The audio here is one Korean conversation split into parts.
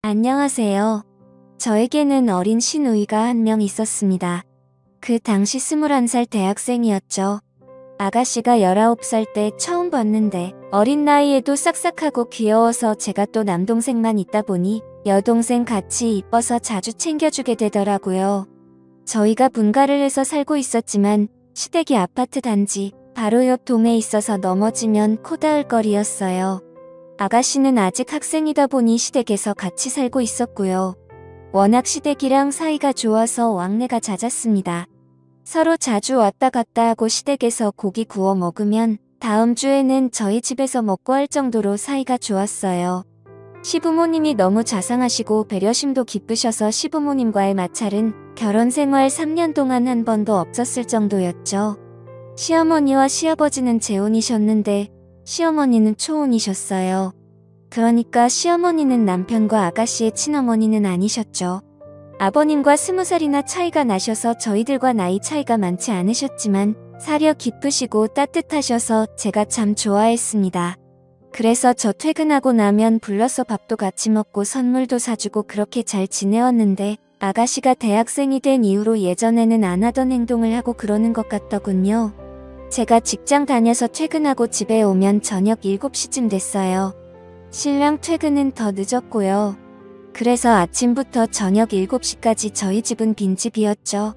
안녕하세요. 저에게는 어린 시누이가 한 명 있었습니다. 그 당시 21살 대학생이었죠. 아가씨가 19살 때 처음 봤는데 어린 나이에도 싹싹하고 귀여워서 제가 또 남동생만 있다 보니 여동생 같이 이뻐서 자주 챙겨주게 되더라고요. 저희가 분가를 해서 살고 있었지만 시댁이 아파트 단지 바로 옆 동에 있어서 넘어지면 코 닿을 거리였어요. 아가씨는 아직 학생이다 보니 시댁에서 같이 살고 있었고요. 워낙 시댁이랑 사이가 좋아서 왕래가 잦았습니다. 서로 자주 왔다 갔다 하고 시댁에서 고기 구워 먹으면 다음 주에는 저희 집에서 먹고 할 정도로 사이가 좋았어요. 시부모님이 너무 자상하시고 배려심도 깊으셔서 시부모님과의 마찰은 결혼 생활 3년 동안 한 번도 없었을 정도였죠. 시어머니와 시아버지는 재혼이셨는데 시어머니는 초혼이셨어요. 그러니까 시어머니는 남편과 아가씨의 친어머니는 아니셨죠. 아버님과 20살이나 차이가 나셔서 저희들과 나이 차이가 많지 않으셨지만 사려 깊으시고 따뜻하셔서 제가 참 좋아했습니다. 그래서 저 퇴근하고 나면 불러서 밥도 같이 먹고 선물도 사주고 그렇게 잘 지내왔는데 아가씨가 대학생이 된 이후로 예전에는 안 하던 행동을 하고 그러는 것 같더군요. 제가 직장 다녀서 퇴근하고 집에 오면 저녁 7시쯤 됐어요. 신랑 퇴근은 더 늦었고요. 그래서 아침부터 저녁 7시까지 저희 집은 빈집이었죠.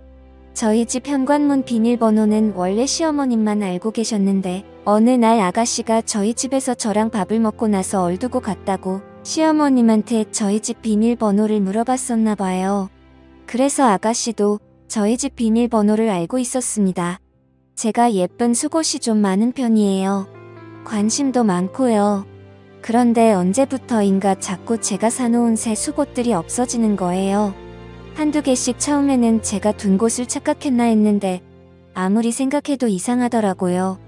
저희 집 현관문 비밀번호는 원래 시어머님만 알고 계셨는데 어느 날 아가씨가 저희 집에서 저랑 밥을 먹고 나서 얼두고 갔다고 시어머님한테 저희 집 비밀번호를 물어봤었나 봐요. 그래서 아가씨도 저희 집 비밀번호를 알고 있었습니다. 제가 예쁜 속옷이 좀 많은 편이에요. 관심도 많고요. 그런데 언제부터인가 자꾸 제가 사놓은 새 속옷들이 없어지는 거예요. 한두 개씩 처음에는 제가 둔 곳을 착각했나 했는데 아무리 생각해도 이상하더라고요.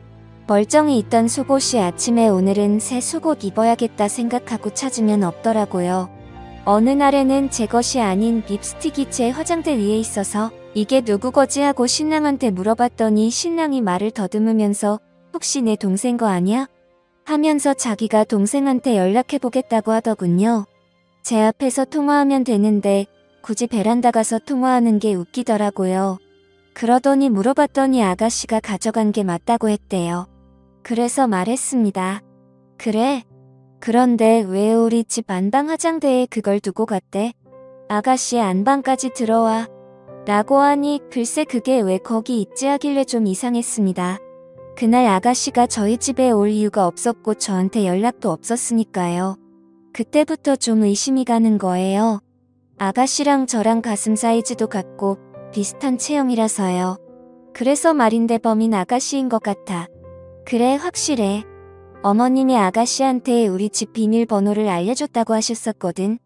멀쩡히 있던 속옷이 아침에 오늘은 새 속옷 입어야겠다 생각하고 찾으면 없더라고요. 어느 날에는 제 것이 아닌 립스틱이 제 화장대 위에 있어서 이게 누구 거지 하고 신랑한테 물어봤더니 신랑이 말을 더듬으면서 혹시 내 동생 거 아냐? 하면서 자기가 동생한테 연락해보겠다고 하더군요. 제 앞에서 통화하면 되는데 굳이 베란다 가서 통화하는 게 웃기더라고요. 그러더니 물어봤더니 아가씨가 가져간 게 맞다고 했대요. 그래서 말했습니다. 그래? 그런데 왜 우리 집 안방 화장대에 그걸 두고 갔대? 아가씨 안방까지 들어와. 라고 하니 글쎄 그게 왜 거기 있지 하길래 좀 이상했습니다. 그날 아가씨가 저희 집에 올 이유가 없었고 저한테 연락도 없었으니까요. 그때부터 좀 의심이 가는 거예요. 아가씨랑 저랑 가슴 사이즈도 같고 비슷한 체형이라서요. 그래서 말인데 범인 아가씨인 것 같아. 그래 확실해. 어머님이 아가씨한테 우리 집 비밀번호를 알려줬다고 하셨었거든.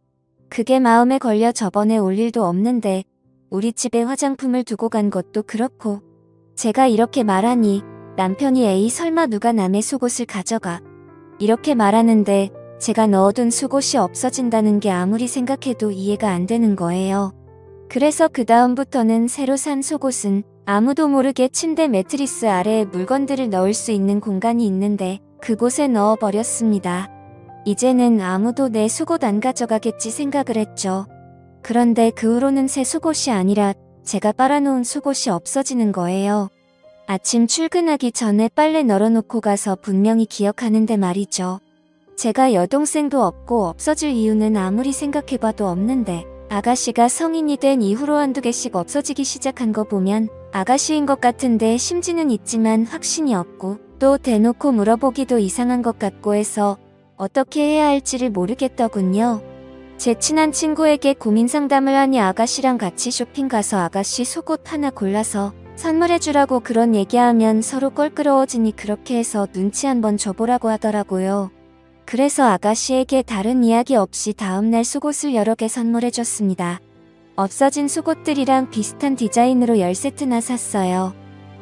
그게 마음에 걸려 저번에 올 일도 없는데 우리 집에 화장품을 두고 간 것도 그렇고 제가 이렇게 말하니 남편이 에이 설마 누가 남의 속옷을 가져가 이렇게 말하는데 제가 넣어둔 속옷이 없어진다는 게 아무리 생각해도 이해가 안 되는 거예요. 그래서 그 다음부터는 새로 산 속옷은 아무도 모르게 침대 매트리스 아래에 물건들을 넣을 수 있는 공간이 있는데 그곳에 넣어버렸습니다. 이제는 아무도 내 속옷 안 가져가겠지 생각을 했죠. 그런데 그 후로는 새 속옷이 아니라 제가 빨아놓은 속옷이 없어지는 거예요. 아침 출근하기 전에 빨래 널어놓고 가서 분명히 기억하는데 말이죠. 제가 여동생도 없고 없어질 이유는 아무리 생각해봐도 없는데 아가씨가 성인이 된 이후로 한두 개씩 없어지기 시작한 거 보면 아가씨인 것 같은데 심지는 있지만 확신이 없고 또 대놓고 물어보기도 이상한 것 같고 해서 어떻게 해야 할지를 모르겠더군요. 제 친한 친구에게 고민 상담을 하니 아가씨랑 같이 쇼핑 가서 아가씨 속옷 하나 골라서 선물해주라고 그런 얘기하면 서로 껄끄러워지니 그렇게 해서 눈치 한번 줘보라고 하더라고요. 그래서 아가씨에게 다른 이야기 없이 다음날 속옷을 여러 개 선물해줬습니다. 없어진 속옷들이랑 비슷한 디자인으로 10세트나 샀어요.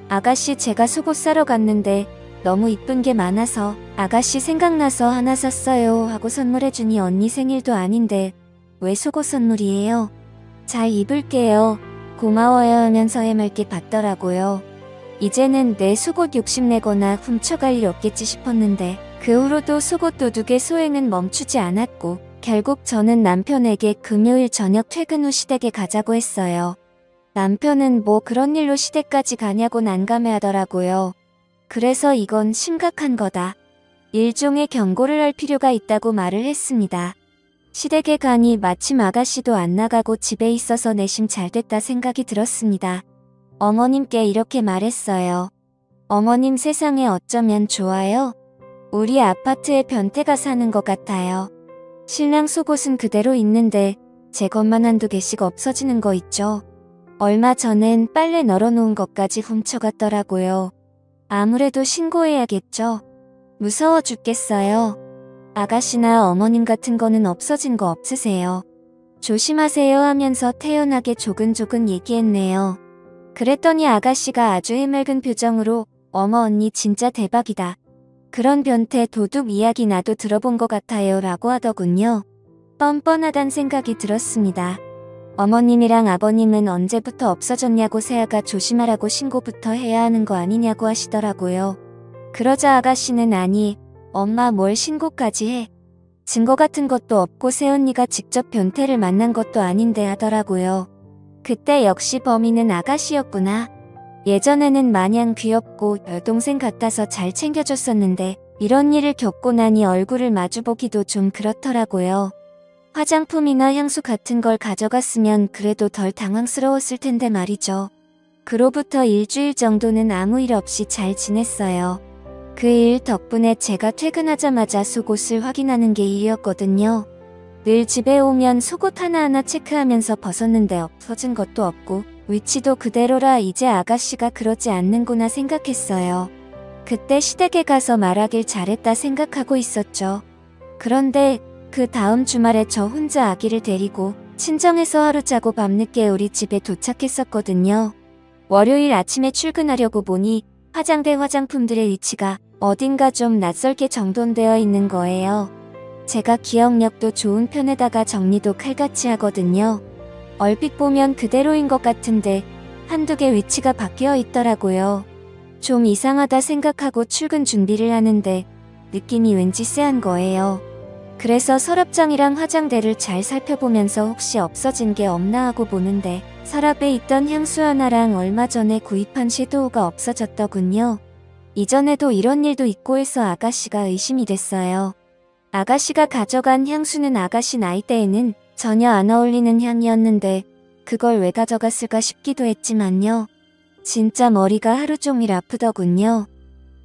아가씨 제가 속옷 사러 갔는데 너무 이쁜 게 많아서 아가씨 생각나서 하나 샀어요 하고 선물해주니 언니 생일도 아닌데 왜 속옷 선물이에요? 잘 입을게요. 고마워요 하면서 해맑게 받더라고요. 이제는 내 속옷 욕심내거나 훔쳐갈 일 없겠지 싶었는데 그 후로도 속옷 도둑의 소행은 멈추지 않았고 결국 저는 남편에게 금요일 저녁 퇴근 후 시댁에 가자고 했어요. 남편은 뭐 그런 일로 시댁까지 가냐고 난감해하더라고요. 그래서 이건 심각한 거다. 일종의 경고를 할 필요가 있다고 말을 했습니다. 시댁에 가니 마침 아가씨도 안 나가고 집에 있어서 내심 잘됐다 생각이 들었습니다. 어머님께 이렇게 말했어요. 어머님 세상에 어쩌면 좋아요? 우리 아파트에 변태가 사는 것 같아요. 신랑 속옷은 그대로 있는데 제 것만 한두 개씩 없어지는 거 있죠. 얼마 전엔 빨래 널어놓은 것까지 훔쳐갔더라고요. 아무래도 신고해야겠죠. 무서워 죽겠어요. 아가씨나 어머님 같은 거는 없어진 거 없으세요? 조심하세요 하면서 태연하게 조근조근 얘기했네요. 그랬더니 아가씨가 아주 해맑은 표정으로 어머 언니 진짜 대박이다. 그런 변태 도둑 이야기 나도 들어본 것 같아요 라고 하더군요. 뻔뻔하단 생각이 들었습니다. 어머님이랑 아버님은 언제부터 없어졌냐고 새아가 조심하라고 신고부터 해야 하는 거 아니냐고 하시더라고요. 그러자 아가씨는 아니, 엄마 뭘 신고까지 해. 증거 같은 것도 없고 새언니가 직접 변태를 만난 것도 아닌데 하더라고요. 그때 역시 범인은 아가씨였구나. 예전에는 마냥 귀엽고 여동생 같아서 잘 챙겨줬었는데 이런 일을 겪고 나니 얼굴을 마주보기도 좀 그렇더라고요. 화장품이나 향수 같은 걸 가져갔으면 그래도 덜 당황스러웠을 텐데 말이죠. 그로부터 일주일 정도는 아무 일 없이 잘 지냈어요. 그 일 덕분에 제가 퇴근하자마자 속옷을 확인하는 게 일이었거든요. 늘 집에 오면 속옷 하나하나 체크하면서 벗었는데 없어진 것도 없고 위치도 그대로라 이제 아가씨가 그러지 않는구나 생각했어요. 그때 시댁에 가서 말하길 잘했다 생각하고 있었죠. 그런데 그 다음 주말에 저 혼자 아기를 데리고 친정에서 하루 자고 밤늦게 우리 집에 도착했었거든요. 월요일 아침에 출근하려고 보니 화장대 화장품들의 위치가 어딘가 좀 낯설게 정돈되어 있는 거예요. 제가 기억력도 좋은 편에다가 정리도 칼같이 하거든요. 얼핏 보면 그대로인 것 같은데 한두 개 위치가 바뀌어 있더라고요. 좀 이상하다 생각하고 출근 준비를 하는데 느낌이 왠지 쎄한 거예요. 그래서 서랍장이랑 화장대를 잘 살펴보면서 혹시 없어진 게 없나 하고 보는데 서랍에 있던 향수 하나랑 얼마 전에 구입한 섀도우가 없어졌더군요. 이전에도 이런 일도 있고 해서 아가씨가 의심이 됐어요. 아가씨가 가져간 향수는 아가씨 나이대에는 전혀 안 어울리는 향이었는데 그걸 왜 가져갔을까 싶기도 했지만요. 진짜 머리가 하루 종일 아프더군요.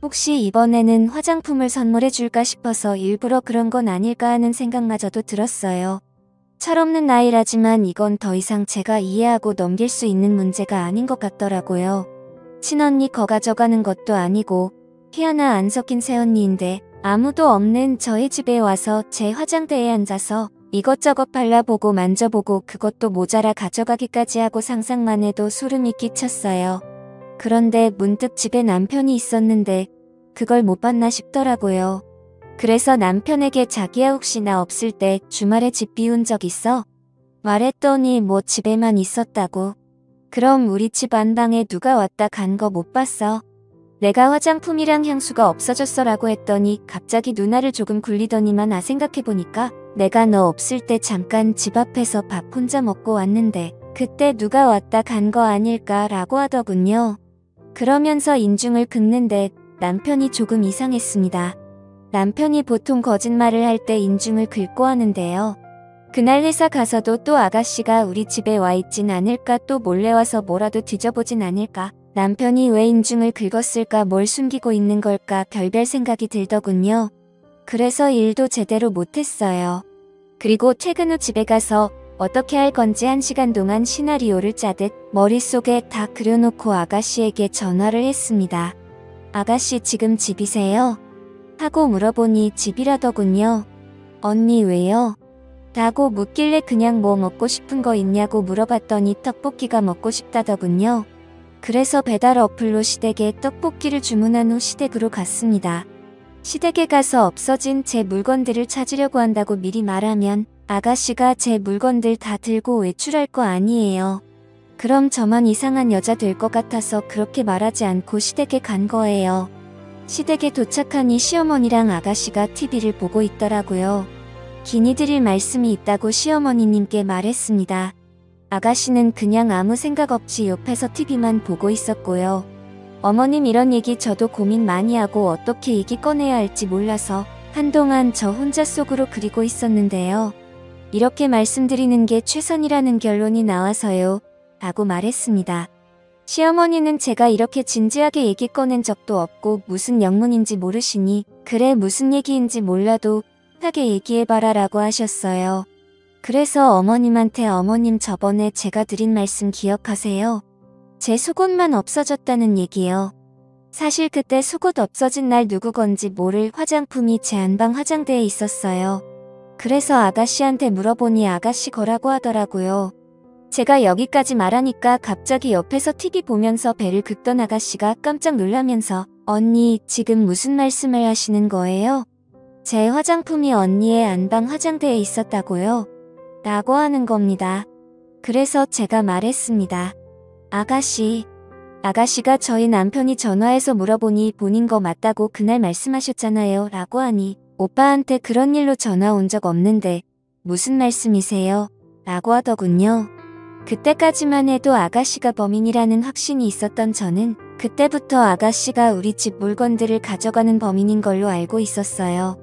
혹시 이번에는 화장품을 선물해줄까 싶어서 일부러 그런 건 아닐까 하는 생각마저도 들었어요. 철없는 나이라지만 이건 더 이상 제가 이해하고 넘길 수 있는 문제가 아닌 것 같더라고요. 친언니 거 가져가는 것도 아니고 피 하나 안 섞인 새언니인데 아무도 없는 저희 집에 와서 제 화장대에 앉아서 이것저것 발라보고 만져보고 그것도 모자라 가져가기까지 하고 상상만 해도 소름이 끼쳤어요. 그런데 문득 집에 남편이 있었는데 그걸 못 봤나 싶더라고요. 그래서 남편에게 자기야 혹시 나 없을 때 주말에 집 비운 적 있어? 말했더니 뭐 집에만 있었다고. 그럼 우리 집 안방에 누가 왔다 간 거 못 봤어? 내가 화장품이랑 향수가 없어졌어 라고 했더니 갑자기 누나를 조금 굴리더니만 생각해보니까 내가 너 없을 때 잠깐 집 앞에서 밥 혼자 먹고 왔는데 그때 누가 왔다 간 거 아닐까 라고 하더군요. 그러면서 인중을 긁는데 남편이 조금 이상했습니다. 남편이 보통 거짓말을 할 때 인중을 긁고 하는데요. 그날 회사 가서도 또 아가씨가 우리 집에 와 있진 않을까 또 몰래 와서 뭐라도 뒤져보진 않을까 남편이 왜 인중을 긁었을까 뭘 숨기고 있는 걸까 별별 생각이 들더군요. 그래서 일도 제대로 못했어요. 그리고 퇴근 후 집에 가서 어떻게 할 건지 1시간 동안 시나리오를 짜듯 머릿속에 다 그려놓고 아가씨에게 전화를 했습니다. 아가씨 지금 집이세요? 하고 물어보니 집이라더군요. 언니 왜요? 라고 묻길래 그냥 뭐 먹고 싶은 거 있냐고 물어봤더니 떡볶이가 먹고 싶다더군요. 그래서 배달 어플로 시댁에 떡볶이를 주문한 후 시댁으로 갔습니다. 시댁에 가서 없어진 제 물건들을 찾으려고 한다고 미리 말하면 아가씨가 제 물건들 다 들고 외출할 거 아니에요. 그럼 저만 이상한 여자 될 것 같아서 그렇게 말하지 않고 시댁에 간 거예요. 시댁에 도착하니 시어머니랑 아가씨가 TV를 보고 있더라고요. 긴히 드릴 말씀이 있다고 시어머니님께 말했습니다. 아가씨는 그냥 아무 생각 없이 옆에서 TV만 보고 있었고요. 어머님 이런 얘기 저도 고민 많이 하고 어떻게 얘기 꺼내야 할지 몰라서 한동안 저 혼자 속으로 그리고 있었는데요. 이렇게 말씀드리는 게 최선이라는 결론이 나와서요. 라고 말했습니다. 시어머니는 제가 이렇게 진지하게 얘기 꺼낸 적도 없고 무슨 영문인지 모르시니 그래 무슨 얘기인지 몰라도 하게 얘기해봐라 라고 하셨어요. 그래서 어머님한테 어머님 저번에 제가 드린 말씀 기억하세요? 제 속옷만 없어졌다는 얘기요. 사실 그때 속옷 없어진 날 누구 건지 모를 화장품이 제 안방 화장대에 있었어요. 그래서 아가씨한테 물어보니 아가씨 거라고 하더라고요. 제가 여기까지 말하니까 갑자기 옆에서 TV 보면서 배를 긁던 아가씨가 깜짝 놀라면서 언니 지금 무슨 말씀을 하시는 거예요? 제 화장품이 언니의 안방 화장대에 있었다고요? 라고 하는 겁니다. 그래서 제가 말했습니다. 아가씨가 저희 남편이 전화해서 물어보니 본인 거 맞다고 그날 말씀하셨잖아요 라고 하니 오빠한테 그런 일로 전화 온 적 없는데 무슨 말씀이세요? 라고 하더군요. 그때까지만 해도 아가씨가 범인이라는 확신이 있었던 저는 그때부터 아가씨가 우리 집 물건들을 가져가는 범인인 걸로 알고 있었어요.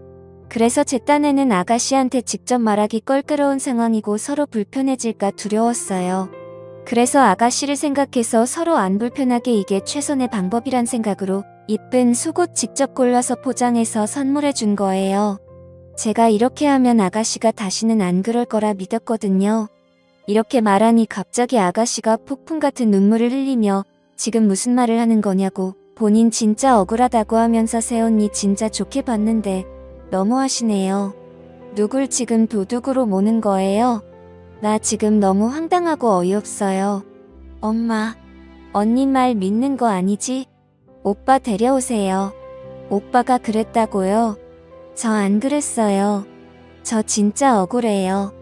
그래서 제 딴에는 아가씨한테 직접 말하기 껄끄러운 상황이고 서로 불편해질까 두려웠어요. 그래서 아가씨를 생각해서 서로 안 불편하게 이게 최선의 방법이란 생각으로 이쁜 속옷 직접 골라서 포장해서 선물해 준 거예요. 제가 이렇게 하면 아가씨가 다시는 안 그럴 거라 믿었거든요. 이렇게 말하니 갑자기 아가씨가 폭풍 같은 눈물을 흘리며 지금 무슨 말을 하는 거냐고 본인 진짜 억울하다고 하면서 새언니 진짜 좋게 봤는데 너무하시네요. 누굴 지금 도둑으로 모는 거예요? 나 지금 너무 황당하고 어이없어요. 엄마, 언니 말 믿는 거 아니지? 오빠 데려오세요. 오빠가 그랬다고요? 저 안 그랬어요. 저 진짜 억울해요.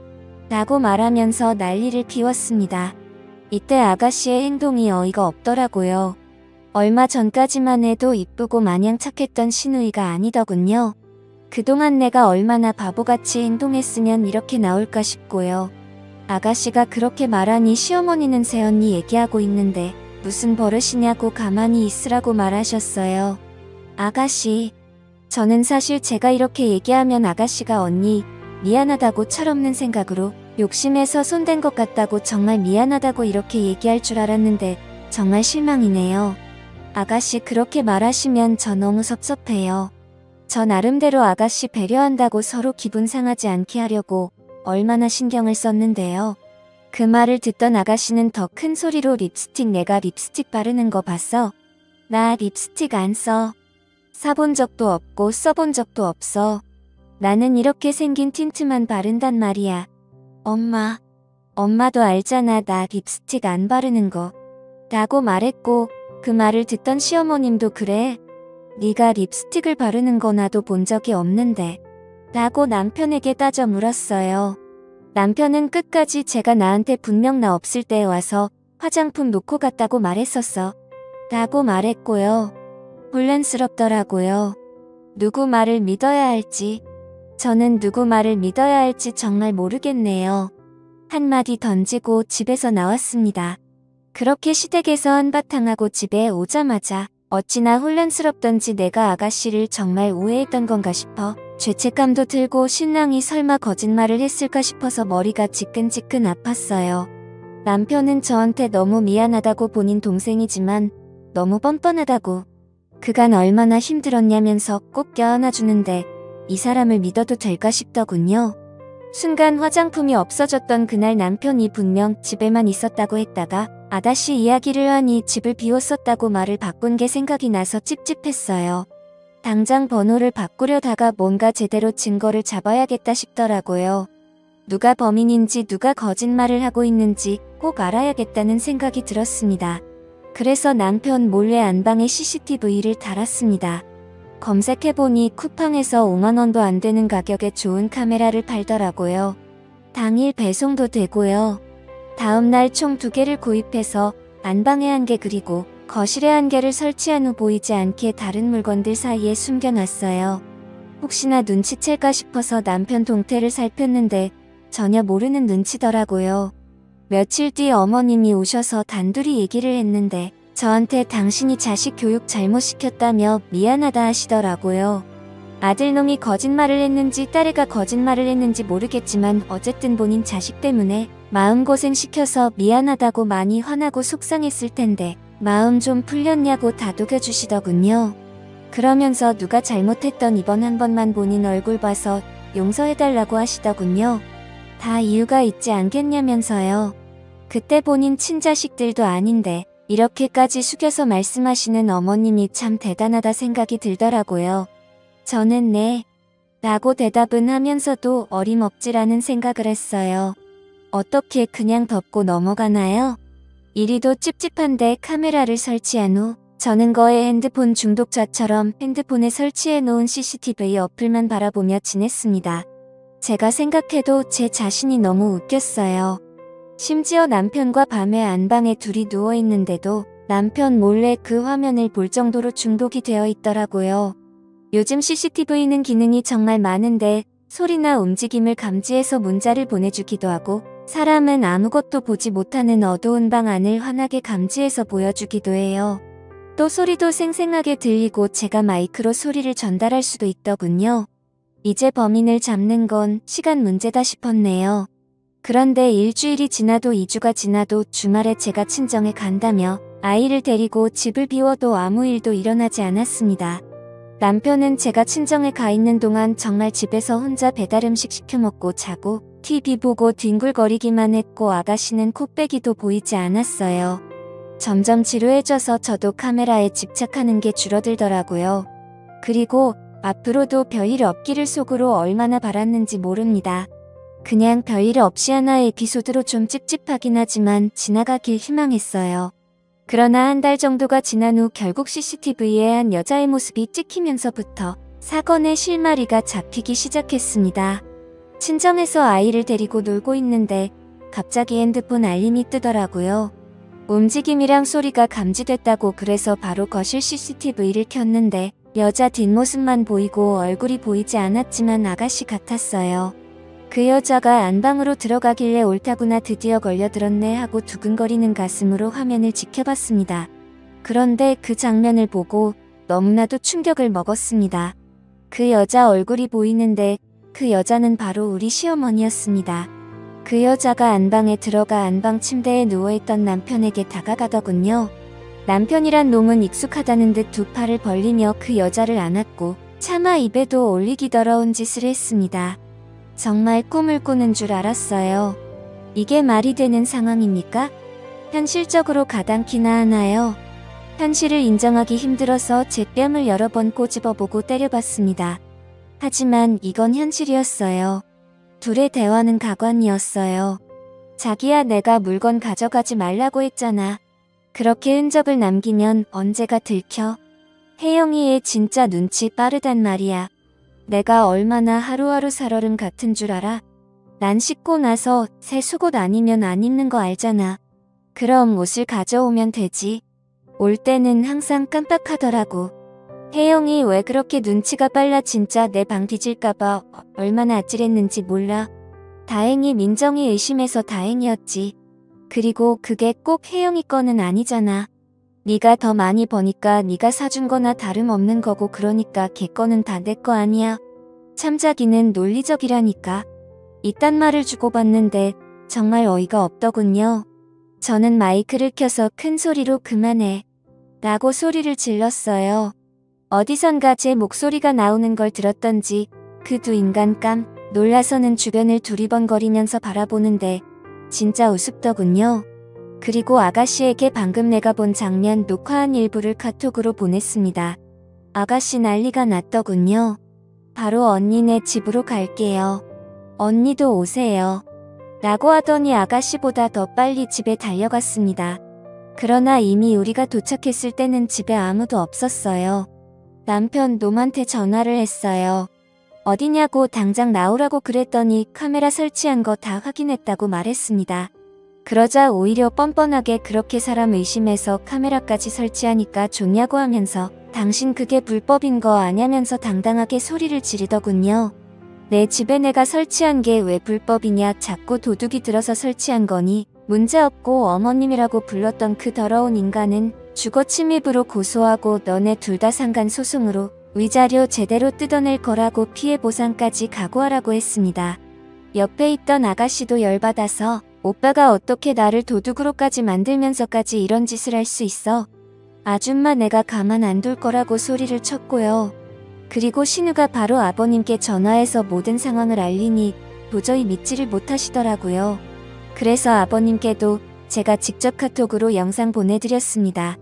라고 말하면서 난리를 피웠습니다. 이때 아가씨의 행동이 어이가 없더라고요. 얼마 전까지만 해도 이쁘고 마냥 착했던 시누이가 아니더군요. 그동안 내가 얼마나 바보같이 행동했으면 이렇게 나올까 싶고요. 아가씨가 그렇게 말하니 시어머니는 새언니 얘기하고 있는데 무슨 버릇이냐고 가만히 있으라고 말하셨어요. 아가씨, 저는 사실 제가 이렇게 얘기하면 아가씨가 언니 미안하다고 철없는 생각으로 욕심에서 손댄 것 같다고 정말 미안하다고 이렇게 얘기할 줄 알았는데 정말 실망이네요. 아가씨 그렇게 말하시면 저 너무 섭섭해요. 저 나름대로 아가씨 배려한다고 서로 기분 상하지 않게 하려고 얼마나 신경을 썼는데요. 그 말을 듣던 아가씨는 더 큰 소리로 립스틱 내가 립스틱 바르는 거 봤어? 나 립스틱 안 써. 사본 적도 없고 써본 적도 없어. 나는 이렇게 생긴 틴트만 바른단 말이야. 엄마도 알잖아 나 립스틱 안 바르는 거. 라고 말했고 그 말을 듣던 시어머님도 그래? 네가 립스틱을 바르는 거 나도 본 적이 없는데. 라고 남편에게 따져 물었어요. 남편은 끝까지 제가 나한테 분명 나 없을 때 와서 화장품 놓고 갔다고 말했었어. 라고 말했고요. 혼란스럽더라고요. 누구 말을 믿어야 할지. 저는 누구 말을 믿어야 할지 정말 모르겠네요. 한마디 던지고 집에서 나왔습니다. 그렇게 시댁에서 한바탕 하고 집에 오자마자 어찌나 혼란스럽던지 내가 아가씨를 정말 오해했던 건가 싶어 죄책감도 들고 신랑이 설마 거짓말을 했을까 싶어서 머리가 지끈지끈 아팠어요. 남편은 저한테 너무 미안하다고 본인 동생이지만 너무 뻔뻔하다고 그간 얼마나 힘들었냐면서 꼭 껴안아주는데 이 사람을 믿어도 될까 싶더군요. 순간 화장품이 없어졌던 그날 남편이 분명 집에만 있었다고 했다가 아다시 이야기를 하니 집을 비웠었다고 말을 바꾼 게 생각이 나서 찝찝했어요. 당장 번호를 바꾸려다가 뭔가 제대로 증거를 잡아야겠다 싶더라고요. 누가 범인인지 누가 거짓말을 하고 있는지 꼭 알아야겠다는 생각이 들었습니다. 그래서 남편 몰래 안방에 CCTV를 달았습니다. 검색해보니 쿠팡에서 5만원도 안 되는 가격에 좋은 카메라를 팔더라고요. 당일 배송도 되고요. 다음날 총 2개를 구입해서 안방에 1개 그리고 거실에 1개를 설치한 후 보이지 않게 다른 물건들 사이에 숨겨놨어요. 혹시나 눈치챌까 싶어서 남편 동태를 살폈는데 전혀 모르는 눈치더라고요. 며칠 뒤 어머님이 오셔서 단둘이 얘기를 했는데 저한테 당신이 자식 교육 잘못시켰다며 미안하다 하시더라고요. 아들놈이 거짓말을 했는지 딸애가 거짓말을 했는지 모르겠지만 어쨌든 본인 자식 때문에 마음고생 시켜서 미안하다고 많이 화나고 속상했을 텐데 마음 좀 풀렸냐고 다독여 주시더군요. 그러면서 누가 잘못했던 이번 한 번만 본인 얼굴 봐서 용서해달라고 하시더군요. 다 이유가 있지 않겠냐면서요. 그때 본인 친자식들도 아닌데 이렇게까지 숙여서 말씀하시는 어머님이 참 대단하다 생각이 들더라고요. 저는 네 라고 대답은 하면서도 어림없지라는 생각을 했어요. 어떻게 그냥 덮고 넘어가나요? 이리도 찝찝한데 카메라를 설치한 후 저는 거의 핸드폰 중독자처럼 핸드폰에 설치해 놓은 CCTV 어플만 바라보며 지냈습니다. 제가 생각해도 제 자신이 너무 웃겼어요. 심지어 남편과 밤에 안방에 둘이 누워있는데도 남편 몰래 그 화면을 볼 정도로 중독이 되어 있더라고요. 요즘 CCTV는 기능이 정말 많은데 소리나 움직임을 감지해서 문자를 보내주기도 하고 사람은 아무것도 보지 못하는 어두운 방 안을 환하게 감지해서 보여주기도 해요. 또 소리도 생생하게 들리고 제가 마이크로 소리를 전달할 수도 있더군요. 이제 범인을 잡는 건 시간 문제다 싶었네요. 그런데 일주일이 지나도 2주가 지나도 주말에 제가 친정에 간다며 아이를 데리고 집을 비워도 아무 일도 일어나지 않았습니다. 남편은 제가 친정에 가 있는 동안 정말 집에서 혼자 배달음식 시켜 먹고 자고 TV 보고 뒹굴거리기만 했고 아가씨는 코빼기도 보이지 않았어요. 점점 지루해져서 저도 카메라에 집착하는 게 줄어들더라고요. 그리고 앞으로도 별일 없기를 속으로 얼마나 바랐는지 모릅니다. 그냥 별일 없이 하나의 에피소드로 좀 찝찝하긴 하지만 지나가길 희망했어요. 그러나 한 달 정도가 지난 후 결국 CCTV에 한 여자의 모습이 찍히면서부터 사건의 실마리가 잡히기 시작했습니다. 친정에서 아이를 데리고 놀고 있는데 갑자기 핸드폰 알림이 뜨더라고요. 움직임이랑 소리가 감지됐다고 그래서 바로 거실 CCTV를 켰는데 여자 뒷모습만 보이고 얼굴이 보이지 않았지만 아가씨 같았어요. 그 여자가 안방으로 들어가길래 옳다구나 드디어 걸려들었네 하고 두근거리는 가슴으로 화면을 지켜봤습니다. 그런데 그 장면을 보고 너무나도 충격을 먹었습니다. 그 여자 얼굴이 보이는데 그 여자는 바로 우리 시어머니였습니다. 그 여자가 안방에 들어가 안방 침대에 누워있던 남편에게 다가가더군요. 남편이란 놈은 익숙하다는 듯 두 팔을 벌리며 그 여자를 안았고 차마 입에도 올리기 더러운 짓을 했습니다. 정말 꿈을 꾸는 줄 알았어요. 이게 말이 되는 상황입니까? 현실적으로 가당키나 하나요? 현실을 인정하기 힘들어서 제 뺨을 여러 번 꼬집어보고 때려봤습니다. 하지만 이건 현실이었어요. 둘의 대화는 가관이었어요. 자기야, 내가 물건 가져가지 말라고 했잖아. 그렇게 흔적을 남기면 언제가 들켜? 혜영이 애 진짜 눈치 빠르단 말이야. 내가 얼마나 하루하루 살얼음 같은 줄 알아? 난 씻고 나서 새 속옷 아니면 안 입는 거 알잖아. 그럼 옷을 가져오면 되지. 올 때는 항상 깜빡하더라고. 혜영이 왜 그렇게 눈치가 빨라. 진짜 내 방 뒤질까봐 얼마나 아찔했는지 몰라. 다행히 민정이 의심해서 다행이었지. 그리고 그게 꼭 혜영이 거는 아니잖아. 네가 더 많이 버니까 네가 사준 거나 다름없는 거고 그러니까 걔 거는 다 내 거 아니야. 참자기는 논리적이라니까. 이딴 말을 주고받는데 정말 어이가 없더군요. 저는 마이크를 켜서 큰 소리로 그만해 라고 소리를 질렀어요. 어디선가 제 목소리가 나오는 걸 들었던지 그 두 인간 놀라서는 주변을 두리번거리면서 바라보는데 진짜 우습더군요. 그리고 아가씨에게 방금 내가 본 장면 녹화한 일부를 카톡으로 보냈습니다. 아가씨 난리가 났더군요. 바로 언니네 집으로 갈게요. 언니도 오세요. 라고 하더니 아가씨보다 더 빨리 집에 달려갔습니다. 그러나 이미 우리가 도착했을 때는 집에 아무도 없었어요. 남편 놈한테 전화를 했어요. 어디냐고 당장 나오라고 그랬더니 카메라 설치한 거 다 확인했다고 말했습니다. 그러자 오히려 뻔뻔하게 그렇게 사람 의심해서 카메라까지 설치하니까 좋냐고 하면서 당신 그게 불법인 거 아냐면서 당당하게 소리를 지르더군요. 내 집에 내가 설치한 게 왜 불법이냐, 자꾸 도둑이 들어서 설치한 거니, 문제없고 어머님이라고 불렀던 그 더러운 인간은 주거 침입으로 고소하고 너네 둘 다 상간소송으로 위자료 제대로 뜯어낼 거라고 피해 보상까지 각오하라고 했습니다. 옆에 있던 아가씨도 열받아서 오빠가 어떻게 나를 도둑으로까지 만들면서까지 이런 짓을 할 수 있어? 아줌마 내가 가만 안 둘 거라고 소리를 쳤고요. 그리고 신우가 바로 아버님께 전화해서 모든 상황을 알리니 도저히 믿지를 못하시더라고요. 그래서 아버님께도 제가 직접 카톡으로 영상 보내드렸습니다.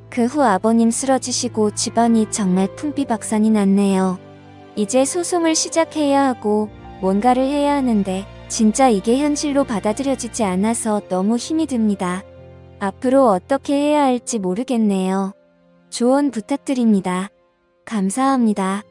그 후 아버님 쓰러지시고 집안이 정말 풍비박산이 났네요. 이제 소송을 시작해야 하고 뭔가를 해야 하는데 진짜 이게 현실로 받아들여지지 않아서 너무 힘이 듭니다. 앞으로 어떻게 해야 할지 모르겠네요. 조언 부탁드립니다. 감사합니다.